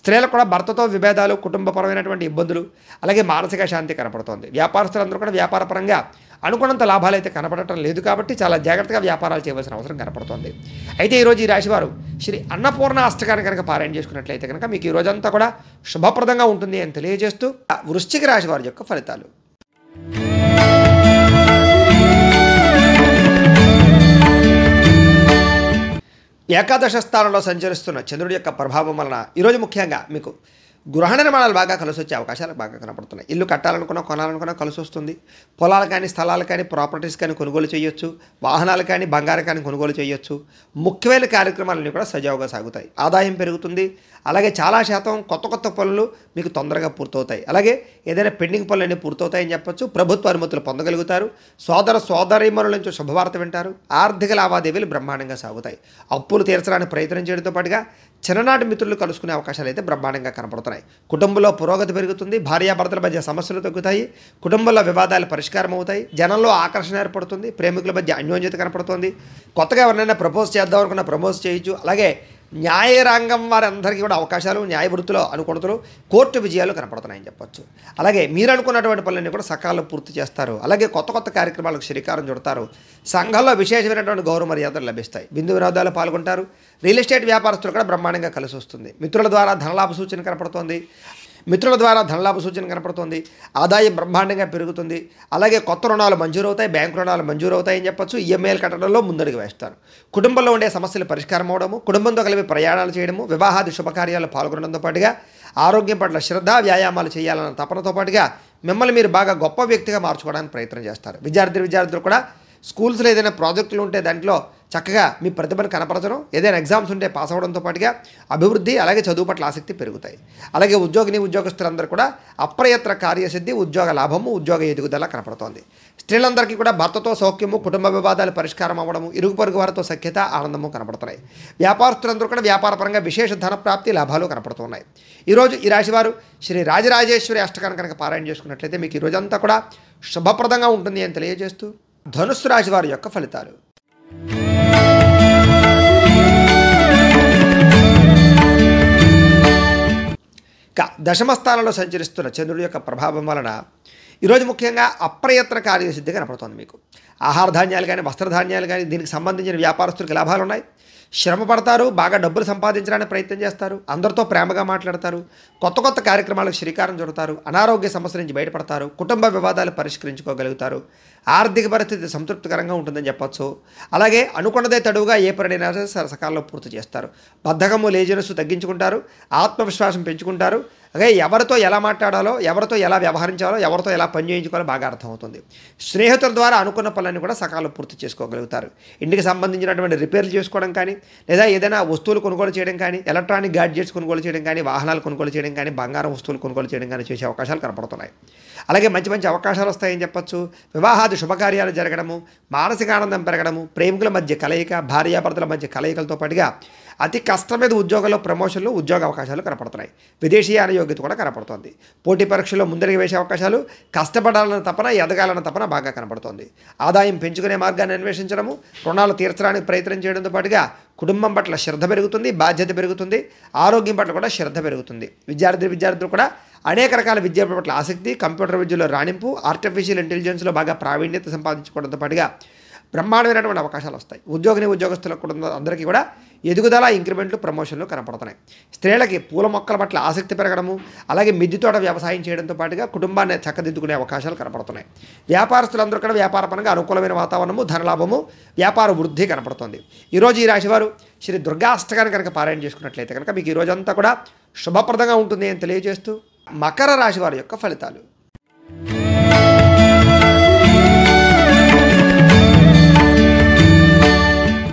స్త్రీలకు కూడా భర్తతో విభేదాలు, కుటుంబపరమైనటువంటి ఇబ్బందులు, అలాగే మానసిక శాంతి కనపడుతోంది. వ్యాపారస్తులందరూ కూడా వ్యాపారపరంగా అనుకున్నంత లాభాలు అయితే కనపడటం లేదు కాబట్టి చాలా జాగ్రత్తగా వ్యాపారాలు చేయవలసిన అవసరం కనపడుతోంది. అయితే ఈరోజు ఈ రాశివారు శ్రీ అన్నపూర్ణ అష్టకాన్ని కనుక పారాయణ చేసుకున్నట్లయితే కనుక మీకు ఈ రోజంతా కూడా శుభప్రదంగా ఉంటుంది అని తెలియజేస్తూ వృశ్చిక రాశి వారి యొక్క ఫలితాలు. ఏకాదశ స్థానంలో సంచరిస్తున్న చంద్రుడి యొక్క ప్రభావం వలన ఈరోజు ముఖ్యంగా మీకు గృహ నిర్మాణాలు బాగా కలిసి వచ్చే అవకాశాలు బాగా కనపడుతున్నాయి. ఇల్లు కట్టాలనుకున్నా, కొనాలనుకున్నా కలిసి వస్తుంది. పొలాలు కానీ, స్థలాలు కానీ, ప్రాపర్టీస్ కానీ కొనుగోలు చేయొచ్చు. వాహనాలు కానీ, బంగారం కానీ కొనుగోలు చేయొచ్చు. ముఖ్యమైన కార్యక్రమాలన్నీ కూడా సజావుగా సాగుతాయి. ఆదాయం పెరుగుతుంది. అలాగే చాలా శాతం కొత్త పనులు మీకు తొందరగా పూర్తవుతాయి. అలాగే ఏదైనా పెండింగ్ పనులన్నీ పూర్తవుతాయని చెప్పొచ్చు. ప్రభుత్వ అనుమతులు పొందగలుగుతారు. సోదరీమణుల నుంచి శుభవార్త వింటారు. ఆర్థిక లావాదేవీలు బ్రహ్మాండంగా సాగుతాయి. అప్పులు తీర్చడానికి ప్రయత్నం చేయడంతో పాటుగా చిన్ననాటి మిత్రులు కలుసుకునే అవకాశాలు అయితే బ్రహ్మాండంగా కనపడుతున్నాయి. కుటుంబంలో పురోగతి పెరుగుతుంది. భార్యాభర్తల మధ్య సమస్యలు తగ్గుతాయి. కుటుంబంలో వివాదాలు పరిష్కారం అవుతాయి. జనంలో ఆకర్షణ ఏర్పడుతుంది. ప్రేమికుల మధ్య అన్యోన్యత కనపడుతుంది. కొత్తగా ఎవరినైనా ప్రపోజ్ చేద్దాం అనుకున్న ప్రపోజ్ చేయొచ్చు. అలాగే న్యాయరంగం వారందరికీ కూడా అవకాశాలు, న్యాయ వృత్తిలో అనుకూలతలు, కోర్టు విజయాలు కనపడుతున్నాయని చెప్పొచ్చు. అలాగే మీరు అనుకున్నటువంటి పనులన్నీ కూడా సకాలంలో పూర్తి చేస్తారు. అలాగే కొత్త కార్యక్రమాలకు శ్రీకారం చుడతారు. సంఘంలో విశేషమైనటువంటి గౌరవ మర్యాదలు లభిస్తాయి. బిందు వినోదాలు పాల్గొంటారు. రియల్ ఎస్టేట్ వ్యాపారస్తులు కూడా బ్రహ్మాండంగా కలిసి వస్తుంది. మిత్రుల ద్వారా ధనలాభ సూచన కనపడుతోంది. ఆదాయం బ్రహ్మాండంగా పెరుగుతుంది. అలాగే కొత్త రుణాలు మంజూరవుతాయి. బ్యాంకు రుణాలు మంజూరవుతాయని చెప్పొచ్చు. ఈఎంఐలు కట్టడంలో ముందడుగు వేస్తారు. కుటుంబంలో ఉండే సమస్యలు పరిష్కారం అవడము, కుటుంబంతో కలిపి ప్రయాణాలు చేయడము, వివాహాది శుభకార్యాలు పాల్గొనడంతో పాటుగా ఆరోగ్యం పట్ల శ్రద్ధ, వ్యాయామాలు చేయాలన్న తపనతో పాటుగా మిమ్మల్ని మీరు బాగా గొప్ప వ్యక్తిగా మార్చుకోవడానికి ప్రయత్నం చేస్తారు. విద్యార్థులు కూడా స్కూల్స్లో ఏదైనా ప్రాజెక్టులు ఉంటే దాంట్లో చక్కగా మీ ప్రతిభను కనపరచడం, ఏదైనా ఎగ్జామ్స్ ఉంటే పాస్ అవ్వడంతో పాటుగా అభివృద్ధి, అలాగే చదువు పట్ల ఆసక్తి పెరుగుతాయి. అలాగే ఉద్యోగస్తులందరూ కూడా అప్రయత్న కార్యసిద్ధి, ఉద్యోగ లాభము, ఉద్యోగ ఎదుగుదల కనపడుతోంది. స్త్రీలందరికీ కూడా భర్తతో సౌఖ్యము, కుటుంబ వివాదాలు పరిష్కారం అవ్వడము, ఇరుగు పొరుగు వారితో సఖ్యత, ఆనందము కనపడుతున్నాయి. వ్యాపారస్తులందరూ కూడా వ్యాపారపరంగా విశేష ధన ప్రాప్తి, లాభాలు కనపడుతున్నాయి. ఈరోజు ఈ రాశివారు శ్రీ రాజరాజేశ్వరి అష్టకాన్ని కనుక పారాయణ చేసుకున్నట్లయితే మీకు ఈ రోజంతా కూడా శుభప్రదంగా ఉంటుంది అని తెలియజేస్తూ ధనుస్సు రాశి వారి యొక్క ఫలితాలు. దశమ స్థానంలో సంచరిస్తున్న చంద్రుడి యొక్క ప్రభావం వలన ఈరోజు ముఖ్యంగా అప్రయత్న కార్యసిద్ధి కనపడుతుంది. మీకు ఆహార ధాన్యాలు కానీ, వస్త్రధాన్యాలు కానీ, దీనికి సంబంధించిన వ్యాపారస్తులకు లాభాలు ఉన్నాయి. శ్రమ పడతారు. బాగా డబ్బులు సంపాదించడానికి ప్రయత్నం చేస్తారు. అందరితో ప్రేమగా మాట్లాడతారు. కొత్త కార్యక్రమాలకు శ్రీకారం చుడతారు. అనారోగ్య సమస్యల నుంచి బయటపడతారు. కుటుంబ వివాదాలు పరిష్కరించుకోగలుగుతారు. ఆర్థిక పరిస్థితి సంతృప్తికరంగా ఉంటుందని చెప్పొచ్చు. అలాగే అనుకున్నదే తడువుగా ఏ పనినైనా సకాలంలో పూర్తి చేస్తారు. బద్ధకము, లేజినెస్ తగ్గించుకుంటారు. ఆత్మవిశ్వాసం పెంచుకుంటారు. అలాగే ఎవరితో ఎలా మాట్లాడాలో, ఎవరితో ఎలా వ్యవహరించాలో, ఎవరితో ఎలా పని చేయించుకోవాలో బాగా అర్థమవుతుంది. స్నేహితుల ద్వారా అనుకున్న పనులన్నీ కూడా సకాలంలో పూర్తి చేసుకోగలుగుతారు. ఇంటికి సంబంధించినటువంటి రిపేర్లు చేసుకోవడం కానీ, లేదా ఏదైనా వస్తువులు కొనుగోలు చేయడం కానీ, ఎలక్ట్రానిక్ గ్యాడ్జెట్స్ కొనుగోలు చేయడం కానీ, వాహనాలు కొనుగోలు చేయడం కానీ, బంగారం వస్తువులు కొనుగోలు చేయడం కానీ చేసే అవకాశాలు కనపడుతున్నాయి. అలాగే మంచి అవకాశాలు వస్తాయని చెప్పొచ్చు. వివాహాది శుభకార్యాలు జరగడము, మానసిక ఆనందం పెరగడము, ప్రేమికుల మధ్య కలయిక, భార్యాభర్తల మధ్య కలయికలతో పాటుగా అతి కష్టం మీద ఉద్యోగంలో ప్రమోషన్లు, ఉద్యోగ అవకాశాలు కనపడుతున్నాయి. విదేశీయాన యోగ్యత కూడా కనపడుతోంది. పోటీ పరీక్షల్లో ముందరికి వేసే అవకాశాలు, కష్టపడాలన్న తపన, ఎదగాలన్న తపన బాగా కనపడుతోంది. ఆదాయం పెంచుకునే మార్గాన్ని అన్వేషించడము, రుణాలు తీర్చడానికి ప్రయత్నం చేయడంతో పాటుగా కుటుంబం పట్ల శ్రద్ధ పెరుగుతుంది, బాధ్యత పెరుగుతుంది, ఆరోగ్యం పట్ల కూడా శ్రద్ధ పెరుగుతుంది. విద్యార్థులు కూడా అనేక రకాల విద్య పట్ల ఆసక్తి, కంప్యూటర్ విద్యలో రాణింపు, ఆర్టిఫిషియల్ ఇంటెలిజెన్స్లో బాగా ప్రావీణ్యత సంపాదించుకోవడంతో పాటుగా బ్రహ్మాండమైనటువంటి అవకాశాలు వస్తాయి. ఉద్యోగస్తులకు కూడా అందరికీ కూడా ఎదుగుదల, ఇంక్రిమెంట్లు, ప్రమోషన్లు కనపడుతున్నాయి. స్త్రీలకి పూల మొక్కల పట్ల ఆసక్తి పెరగడము, అలాగే మిద్దె తోట వ్యవసాయం చేయడంతో పాటుగా కుటుంబాన్ని చక్కదిద్దుకునే అవకాశాలు కనపడుతున్నాయి. వ్యాపారస్తులందరూ కూడా వ్యాపారపరంగా అనుకూలమైన వాతావరణము, ధనలాభము, వ్యాపార వృద్ధి కనపడుతుంది. ఈరోజు ఈ రాశివారు శ్రీ దుర్గాష్టకాన్ని కనుక పారాయణ చేసుకున్నట్లయితే కనుక మీకు ఈ రోజంతా కూడా శుభప్రదంగా ఉంటుంది అని తెలియజేస్తూ మకర రాశి వారి యొక్క ఫలితాలు.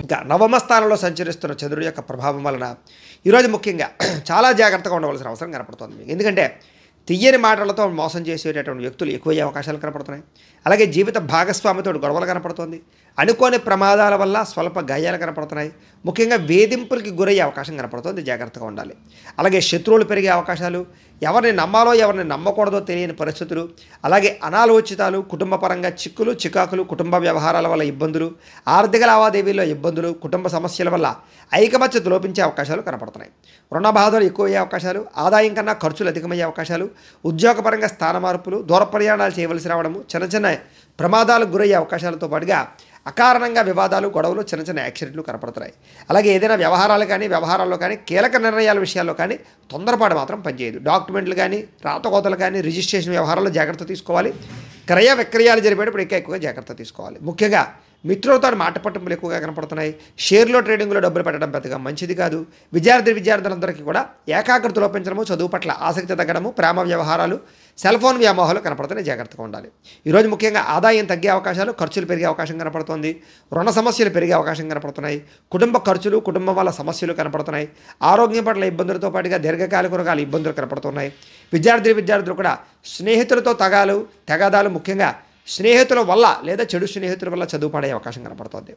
ఇంకా నవమ స్థానంలో సంచరిస్తున్న చంద్రుడి యొక్క ప్రభావం వలన ఈరోజు ముఖ్యంగా చాలా జాగ్రత్తగా ఉండవలసిన అవసరం కనపడుతుంది మీకు. ఎందుకంటే తీయని మాటలతో మోసం చేసేటటువంటి వ్యక్తులు ఎక్కువయ్యే అవకాశాలు కనపడుతున్నాయి. అలాగే జీవిత భాగస్వామితో గొడవలు కనపడుతుంది. అనుకోని ప్రమాదాల వల్ల స్వల్ప గాయాలు కనపడుతున్నాయి. ముఖ్యంగా వేధింపులకి గురయ్యే అవకాశం కనపడుతుంది, జాగ్రత్తగా ఉండాలి. అలాగే శత్రువులు పెరిగే అవకాశాలు, ఎవరిని నమ్మాలో ఎవరిని నమ్మకూడదో తెలియని పరిస్థితులు, అలాగే అనాలోచితాలు, కుటుంబ పరంగా చిక్కులు, చికాకులు, కుటుంబ వ్యవహారాల వల్ల ఇబ్బందులు, ఆర్థిక లావాదేవీల్లో ఇబ్బందులు, కుటుంబ సమస్యల వల్ల ఐకమత్యత లోపించే అవకాశాలు కనపడుతున్నాయి. రుణ బాధలు ఎక్కువయ్యే అవకాశాలు, ఆదాయం కన్నా ఖర్చులు అధికమయ్యే అవకాశాలు, ఉద్యోగపరంగా స్థాన మార్పులు, దూర ప్రయాణాలు చేయవలసి రావడము, చిన్న చిన్న ప్రమాదాలకు గురయ్యే అవకాశాలతో పాటుగా అకారణంగా వివాదాలు, గొడవలు, చిన్న చిన్న యాక్సిడెంట్లు కనపడుతున్నాయి. అలాగే ఏదైనా వ్యవహారాల్లో కానీ కీలక నిర్ణయాల విషయాల్లో కానీ తొందరపాటు మాత్రం పనిచేయదు. డాక్యుమెంట్లు కానీ, రాతకోతలు కానీ, రిజిస్ట్రేషన్ వ్యవహారాల్లో జాగ్రత్త తీసుకోవాలి. క్రయ విక్రయాలు జరిపేటప్పుడు ఎక్కువగా జాగ్రత్త తీసుకోవాలి. ముఖ్యంగా మిత్రులతో మాట పట్టింపులు ఎక్కువగా కనపడుతున్నాయి. షేర్లో, ట్రేడింగ్లో డబ్బులు పెట్టడం పెద్దగా మంచిది కాదు. విద్యార్థులందరికీ కూడా ఏకాగ్రత లోపించడము, చదువు పట్ల ఆసక్తి తగ్గడము, ప్రేమ వ్యవహారాలు, సెల్ ఫోన్ వ్యామోహాలు కనపడుతున్నాయి, జాగ్రత్తగా ఉండాలి. ఈరోజు ముఖ్యంగా ఆదాయం తగ్గే అవకాశాలు, ఖర్చులు పెరిగే అవకాశం కనపడుతుంది. రుణ సమస్యలు పెరిగే అవకాశం కనపడుతున్నాయి. కుటుంబ ఖర్చులు, కుటుంబం వల్ల సమస్యలు కనపడుతున్నాయి. ఆరోగ్యం పట్ల ఇబ్బందులతో పాటుగా దీర్ఘకాలిక రోగాల ఇబ్బందులు కనపడుతున్నాయి. విద్యార్థులు కూడా స్నేహితులతో తగాదాలు, ముఖ్యంగా స్నేహితుల వల్ల లేదా చెడు స్నేహితుల వల్ల చదువు పడే అవకాశం కనపడుతుంది.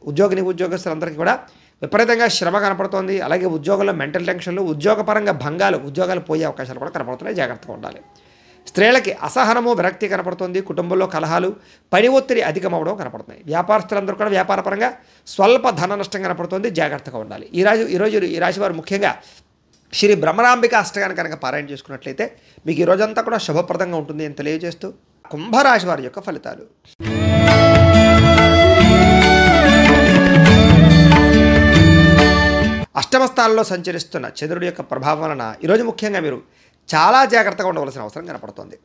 ఉద్యోగస్తులందరికీ కూడా విపరీతంగా శ్రమ కనపడుతోంది. అలాగే ఉద్యోగంలో మెంటల్ టెన్షన్లు, ఉద్యోగపరంగా భంగాలు, ఉద్యోగాలు పోయే అవకాశాలు కూడా కనపడుతున్నాయి, జాగ్రత్తగా ఉండాలి. స్త్రీలకి అసహనము, విరక్తి కనపడుతుంది. కుటుంబంలో కలహాలు, పని ఒత్తిడి అధికమవడం కనపడుతున్నాయి. వ్యాపారస్తులందరూ కూడా వ్యాపారపరంగా స్వల్ప ధన నష్టం కనపడుతుంది, జాగ్రత్తగా ఉండాలి. ఈరోజు ఈ రాశి వారు ముఖ్యంగా శ్రీ బ్రహ్మరాంబిక అష్టకాన్ని కనుక పారాయణ చేసుకున్నట్లయితే మీకు ఈ రోజంతా కూడా శుభప్రదంగా ఉంటుంది అని తెలియజేస్తూ కుంభరాశి వారి యొక్క ఫలితాలు. అష్టమ స్థానంలో సంచరిస్తున్న చంద్రుడి యొక్క ప్రభావం వలన ఈరోజు ముఖ్యంగా మీరు చాలా జాగ్రత్తగా ఉండవలసిన అవసరం కనపడుతుంది.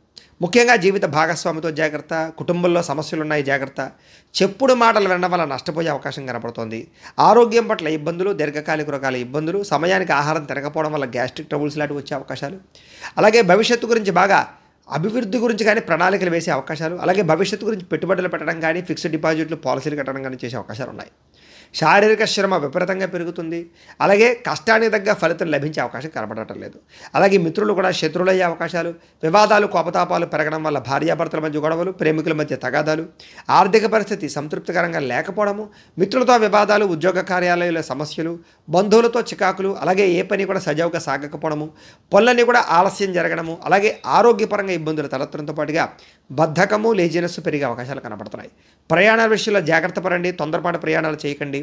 ముఖ్యంగా జీవిత భాగస్వామితో జాగ్రత్త, కుటుంబంలో సమస్యలు ఉన్నాయి, జాగ్రత్త. చెప్పుడు మాటలు వినడం వల్ల నష్టపోయే అవకాశం కనపడుతోంది. ఆరోగ్యం పట్ల ఇబ్బందులు, దీర్ఘకాలిక రోగాల ఇబ్బందులు, సమయానికి ఆహారం తినకపోవడం వల్ల గ్యాస్ట్రిక్ ట్రబుల్స్ లాంటివి వచ్చే అవకాశాలు, అలాగే భవిష్యత్తు గురించి బాగా అభివృద్ధి గురించి కానీ ప్రణాళికలు వేసే అవకాశాలు, అలాగే భవిష్యత్తు గురించి పెట్టుబడులు పెట్టడం కానీ, ఫిక్స్డ్ డిపాజిట్లు, పాలసీలు కట్టడం కానీ చేసే అవకాశాలు ఉన్నాయి. శారీరక శ్రమ విపరీతంగా పెరుగుతుంది. అలాగే కష్టానికి తగ్గ ఫలితం లభించే అవకాశం కనపడటం లేదు. అలాగే మిత్రులు కూడా శత్రువులయ్యే అవకాశాలు, వివాదాలు, కోపతాపాలు పెరగడం వల్ల భార్యాభర్తల మధ్య గొడవలు, ప్రేమికుల మధ్య తగాదాలు, ఆర్థిక పరిస్థితి సంతృప్తికరంగా లేకపోవడము, మిత్రులతో వివాదాలు, ఉద్యోగ కార్యాలయాల సమస్యలు, బంధువులతో చికాకులు, అలాగే ఏ పని కూడా సజావుగా సాగకపోవడము, పనులన్నీ కూడా ఆలస్యం జరగడము, అలాగే ఆరోగ్యపరంగా ఇబ్బందులు తలెత్తడంతో పాటుగా బద్ధకము, లేజినెస్ పెరిగే అవకాశాలు కనపడుతున్నాయి. ప్రయాణాల విషయంలో జాగ్రత్త పడండి, తొందరపాటు ప్రయాణాలు చేయకండి.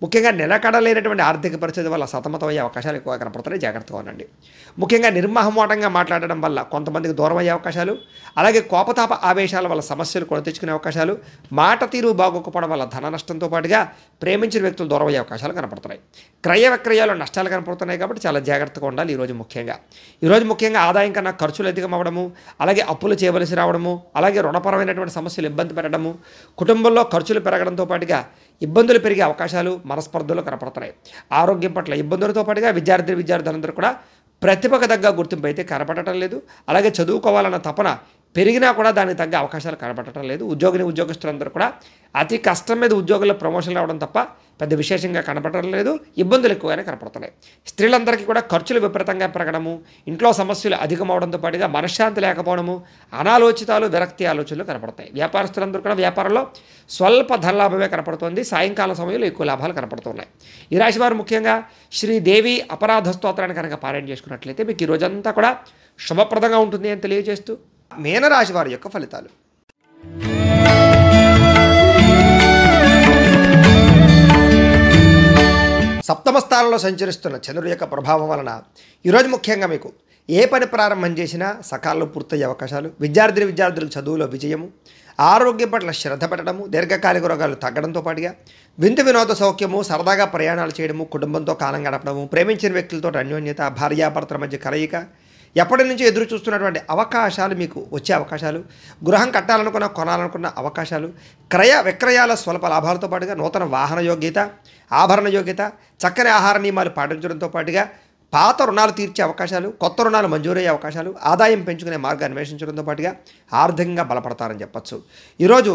ముఖ్యంగా నిలకడలేనటువంటి ఆర్థిక పరిస్థితి వల్ల సతమతమయ్యే అవకాశాలు ఎక్కువగా కనపడుతున్నాయి, జాగ్రత్తగా ఉండండి. ముఖ్యంగా నిర్మోహమాటంగా మాట్లాడడం వల్ల కొంతమందికి దూరం అయ్యే అవకాశాలు, అలాగే కోపతాప ఆవేశాల వల్ల సమస్యలు కొని తెచ్చుకునే అవకాశాలు, మాట తీరు బాగోకపోవడం వల్ల ధన నష్టంతో పాటుగా ప్రేమించిన వ్యక్తులు దూరం అయ్యే అవకాశాలు కనపడుతున్నాయి. క్రయ విక్రయాలు నష్టాలు కనపడుతున్నాయి కాబట్టి చాలా జాగ్రత్తగా ఉండాలి. ఈరోజు ముఖ్యంగా ఆదాయం కన్నా ఖర్చులు అధికం అవ్వడము, అలాగే అప్పులు చేయవలసి రావడము, అలాగే రుణపరమైనటువంటి సమస్యలు ఇబ్బంది పెట్టడము, కుటుంబంలో ఖర్చులు పెరగడంతో పాటుగా ఇబ్బందులు పెరిగే అవకాశాలు, మనస్పర్ధలు కనపడుతున్నాయి. ఆరోగ్యం పట్ల ఇబ్బందులతో పాటుగా విద్యార్థులందరూ కూడా ప్రతిభకు తగ్గ గుర్తింపు అయితే కనపడటం లేదు. అలాగే చదువుకోవాలన్న తపన పెరిగినా కూడా దానికి తగ్గ అవకాశాలు కనపడటం లేదు. ఉద్యోగస్తులందరూ కూడా అతి కష్టం మీద ఉద్యోగుల్లో ప్రమోషన్లు రావడం తప్ప పెద్ద విశేషంగా కనపడటం లేదు. ఇబ్బందులు ఎక్కువగానే కనపడుతున్నాయి. స్త్రీలందరికీ కూడా ఖర్చులు విపరీతంగా పెరగడము, ఇంట్లో సమస్యలు అధికమవడంతో పాటుగా మనశ్శాంతి లేకపోవడము, అనాలోచితాలు, విరక్తి ఆలోచనలు కనపడతాయి. వ్యాపారస్తులందరూ కూడా వ్యాపారంలో స్వల్ప ధనలాభమే కనపడుతుంది. సాయంకాలం సమయంలో ఎక్కువ లాభాలు కనపడుతున్నాయి. ఈ రాశి వారు ముఖ్యంగా శ్రీదేవి అపరాధ స్తోత్రాన్ని కనుక పారాయణ చేసుకున్నట్లయితే మీకు ఈ రోజంతా కూడా శుభప్రదంగా ఉంటుంది అని తెలియజేస్తూ మీనరాశి వారి యొక్క ఫలితాలు. సప్తమ స్థానంలో సంచరిస్తున్న చంద్రుడి యొక్క ప్రభావం వలన ఈరోజు ముఖ్యంగా మీకు ఏ పని ప్రారంభం చేసినా సకాలంలో పూర్తయ్యే అవకాశాలు, విద్యార్థులకు చదువులో విజయము, ఆరోగ్యం పట్ల శ్రద్ధ పెట్టడము, దీర్ఘకాలిక రోగాలు తగ్గడంతో పాటుగా వింత వినోద సౌఖ్యము, సరదాగా ప్రయాణాలు చేయడము, కుటుంబంతో కాలం గడపడము, ప్రేమించిన వ్యక్తులతో అన్యోన్యత, భార్యాభర్తల మధ్య కలయిక, ఎప్పటి నుంచో ఎదురు చూస్తున్నటువంటి అవకాశాలు మీకు వచ్చే అవకాశాలు, గృహం కట్టాలనుకున్న కొనాలనుకున్న అవకాశాలు, క్రయ విక్రయాల స్వల్ప లాభాలతో పాటుగా నూతన వాహన యోగ్యత, ఆభరణ యోగ్యత, చక్కని ఆహార నియమాలు పాటించడంతో పాటుగా పాత రుణాలు తీర్చే అవకాశాలు, కొత్త రుణాలు మంజూరయ్యే అవకాశాలు, ఆదాయం పెంచుకునే మార్గాన్ని అన్వేషించడంతో పాటుగా ఆర్థికంగా బలపడతారని చెప్పచ్చు. ఈరోజు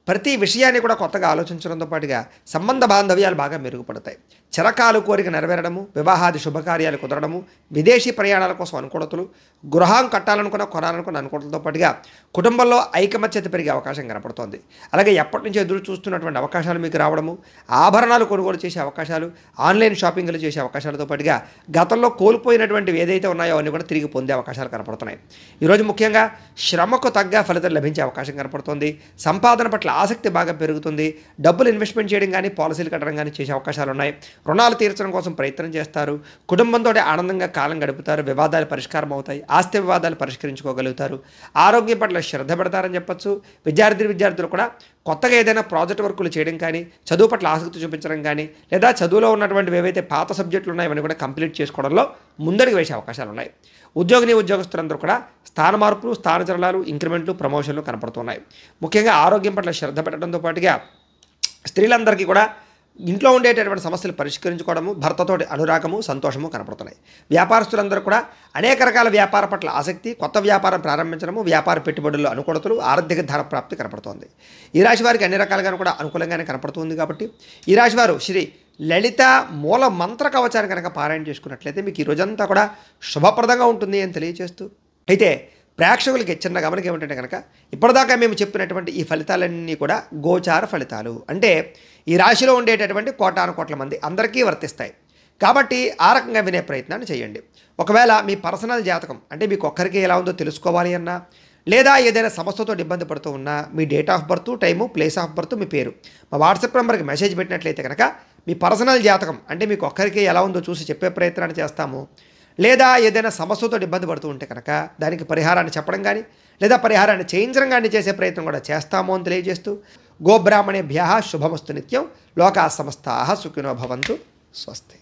ప్రతి విషయాన్ని కూడా కొత్తగా ఆలోచించడంతో పాటుగా సంబంధ బాంధవ్యాలు బాగా మెరుగుపడతాయి. చిరకాలు కోరిక నెరవేరడము, వివాహాది శుభకార్యాలు కుదరడము, విదేశీ ప్రయాణాల కోసం అనుకూలతలు, గృహం కట్టాలనుకున్న కొనాలనుకున్న అనుకూలతలతో పాటుగా కుటుంబంలో ఐకమత్యత పెరిగే అవకాశం కనపడుతోంది. అలాగే ఎప్పటి నుంచో ఎదురు చూస్తున్నటువంటి అవకాశాలు మీకు రావడము, ఆభరణాలు కొనుగోలు చేసే అవకాశాలు, ఆన్లైన్ షాపింగ్లు చేసే అవకాశాలతో పాటుగా గతంలో కోల్పోయినటువంటివి ఏదైతే ఉన్నాయో అవన్నీ కూడా తిరిగి పొందే అవకాశాలు కనపడుతున్నాయి. ఈరోజు ముఖ్యంగా శ్రమకు తగ్గ ఫలితం లభించే అవకాశం కనపడుతుంది. సంపాదన పట్ల ఆసక్తి బాగా పెరుగుతుంది. డబ్బులు ఇన్వెస్ట్మెంట్ చేయడం కానీ, పాలసీలు కట్టడం కానీ చేసే అవకాశాలు ఉన్నాయి. రుణాలు తీర్చడం కోసం ప్రయత్నం చేస్తారు. కుటుంబంతో ఆనందంగా కాలం గడుపుతారు. వివాదాలు పరిష్కారం అవుతాయి. ఆస్తి వివాదాలు పరిష్కరించుకోగలుగుతారు. ఆరోగ్యం పట్ల శ్రద్ధ పెడతారని చెప్పచ్చు. విద్యార్థులు కూడా కొత్తగా ఏదైనా ప్రాజెక్ట్ వర్కులు చేయడం కానీ, చదువు పట్ల ఆసక్తి చూపించడం కానీ, లేదా చదువులో ఉన్నటువంటి ఏవైతే పాత సబ్జెక్టులు ఉన్నాయో అవన్నీ కూడా కంప్లీట్ చేసుకోవడంలో ముందడుగు వేసే అవకాశాలు ఉన్నాయి. ఉద్యోగస్తులందరూ కూడా స్థాన మార్పులు, స్థానచలనాలు, ఇంక్రిమెంట్లు, ప్రమోషన్లు కనపడుతున్నాయి. ముఖ్యంగా ఆరోగ్యం పట్ల శ్రద్ధ పెట్టడంతో పాటుగా స్త్రీలందరికీ కూడా ఇంట్లో ఉండేటటువంటి సమస్యలు పరిష్కరించుకోవడము, భర్తతోటి అనురాగము, సంతోషము కనపడుతున్నాయి. వ్యాపారస్తులందరూ కూడా అనేక రకాల వ్యాపార పట్ల ఆసక్తి, కొత్త వ్యాపారం ప్రారంభించడము, వ్యాపార పెట్టుబడుల్లో అనుకూలతలు, ఆర్థిక ధన ప్రాప్తి కనపడుతోంది. ఈ రాశి వారికి అన్ని రకాలుగాను కూడా అనుకూలంగానే కనపడుతుంది. కాబట్టి ఈ రాశి వారు శ్రీ లలిత మూల మంత్ర కవచాన్ని కనుక పారాయణ చేసుకున్నట్లయితే మీకు ఈ రోజంతా కూడా శుభప్రదంగా ఉంటుంది అని తెలియజేస్తూ, అయితే ప్రేక్షకులకి చిన్న గమనిక ఏమిటంటే కనుక ఇప్పటిదాకా మేము చెప్పినటువంటి ఈ ఫలితాలన్నీ కూడా గోచార ఫలితాలు, అంటే ఈ రాశిలో ఉండేటటువంటి కోటాను కోట్ల మంది అందరికీ వర్తిస్తాయి. కాబట్టి ఆ రకంగా వినే ప్రయత్నాన్ని చేయండి. ఒకవేళ మీ పర్సనల్ జాతకం అంటే మీకు ఒక్కరికి ఎలా ఉందో తెలుసుకోవాలి అన్నా, లేదా ఏదైనా సమస్యతో ఇబ్బంది పడుతూ ఉన్నా మీ date of birth, time, place of birth, మీ పేరు మా వాట్సాప్ నెంబర్కి మెసేజ్ పెట్టినట్లయితే కనుక మీ పర్సనల్ జాతకం అంటే మీకు ఒక్కరికి ఎలా ఉందో చూసి చెప్పే ప్రయత్నాన్ని చేస్తాము. లేదా ఏదైనా సమస్యతో ఇబ్బంది పడుతూ ఉంటే కనుక దానికి పరిహారాన్ని చెప్పడం కానీ, లేదా పరిహారాన్ని చేయించడం కానీ చేసే ప్రయత్నం కూడా చేస్తాము అని తెలియజేస్తూ, గోబ్రాహ్మణేభ్యః శుభమస్తు నిత్యం. లోకా సమస్తాః సుఖినో భవంతు. స్వస్తి.